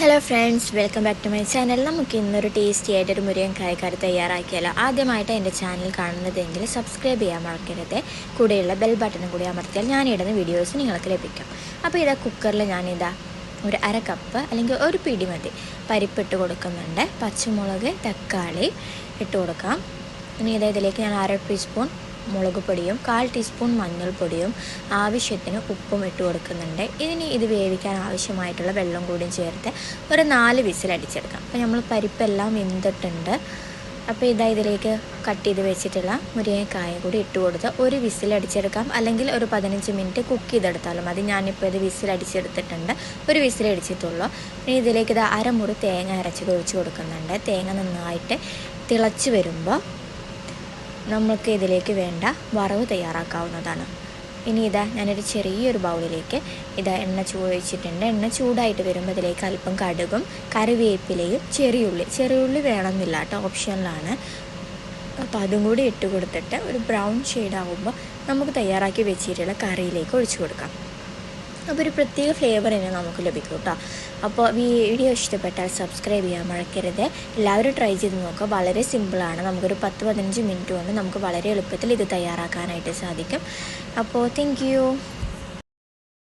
Hello friends, welcome back to my channel. നമുക്ക് ഇന്നൊരു tasty ആയിട്ടൊരു മുരിങ്ങക്കായ കറി തയ്യാറാക്കിയാലോ. ആദ്യമായിട്ട് എൻ്റെ ചാനൽ കാണുന്നതെങ്കിൽ സബ്സ്ക്രൈബ് ചെയ്യാൻ മറക്കരുത്. കൂടെയുള്ള ബെൽ ബട്ടണും കൂടി അമർത്തിയാൽ ഞാനിടുന്ന വീഡിയോസ് നിങ്ങൾക്ക് ലഭിക്കും. അപ്പോൾ ഇതാ കുക്കറിൽ ഞാനിതാ ഒരു അര കപ്പ് അല്ലെങ്കിൽ ഒരു പിടി മതി പരിപ്പിട്ട് കൊടുക്കുന്നുണ്ട്. പച്ചമുളക്, തക്കാളി ഇട്ട് കൊടുക്കാം. ഇനി ഇതിലേക്ക് ഞാൻ 1/2 ടീസ്പൂൺ മുളക് പൊടിയും 1/4 ടീസ്പൂൺ മഞ്ഞൾപ്പൊടിയും ആവശ്യത്തിന് ഉപ്പും ഇട്ട് കൊടുക്കുന്നുണ്ട്. ഇത് വേവിക്കാൻ ആവശ്യമായിട്ടുള്ള വെള്ളം കൂടിയും ചേർത്ത് ഒരു 4 വിസിൽ അടിച്ചെടുക്കാം. അപ്പോൾ നമ്മൾ പരിപ്പെല്ലാം വെന്തിട്ടുണ്ട്. അപ്പോൾ ഇതിലേക്ക് കട്ട് ചെയ്ത് വെച്ചിട്ടുള്ള മുരിങ്ങക്കായ കൂടി ഇട്ട് കൊടുത്ത് ഒരു വിസിൽ അടിച്ചെടുക്കാം, അല്ലെങ്കിൽ ഒരു 15 മിനിറ്റ് കുക്ക് ചെയ്തെടുത്താലും മതി. ഞാനിപ്പോൾ ഇത് വിസിൽ അടിച്ചെടുത്തിട്ടുണ്ട്, ഒരു വിസിൽ അടിച്ചിട്ടുള്ളൂ. ഇനി ഇതിലേക്ക് അരമുറി തേങ്ങ അരച്ചത് ഒഴിച്ച് കൊടുക്കുന്നുണ്ട്. തേങ്ങ നന്നായിട്ട് തിളച്ച് വരുമ്പോൾ നമുക്ക് ഇതിലേക്ക് വേണ്ട വറവ് തയ്യാറാക്കാവുന്നതാണ്. ഇനി ഞാനൊരു ചെറിയൊരു ബൗളിലേക്ക് എണ്ണ ഒഴിച്ചിട്ടുണ്ട്. എണ്ണ ചൂടായിട്ട് വരുമ്പോൾ ഇതിലേക്ക് അല്പം കടുകും കറിവേപ്പിലയും ചെറിയുള്ളി വേണമെന്നില്ല കേട്ടോ, ഓപ്ഷനിലാണ്. അപ്പോൾ അതും കൂടി ഇട്ട് കൊടുത്തിട്ട് ഒരു ബ്രൗൺ ഷെയ്ഡാകുമ്പോൾ നമുക്ക് തയ്യാറാക്കി വെച്ചിട്ടുള്ള കറിയിലേക്ക് ഒഴിച്ചു കൊടുക്കാം. അപ്പോൾ ഒരു പ്രത്യേക ഫ്ലേവർ തന്നെ നമുക്ക് ലഭിക്കും കേട്ടോ. അപ്പോൾ വീഡിയോ ഇഷ്ടപ്പെട്ടാൽ സബ്സ്ക്രൈബ് ചെയ്യാൻ മറക്കരുത്. എല്ലാവരും ട്രൈ ചെയ്ത് നോക്കുക. വളരെ സിമ്പിളാണ്. നമുക്കൊരു 10-15 മിനിറ്റ് കൊണ്ട് നമുക്ക് വളരെ എളുപ്പത്തിൽ ഇത് തയ്യാറാക്കാനായിട്ട് സാധിക്കും. അപ്പോൾ താങ്ക് യു.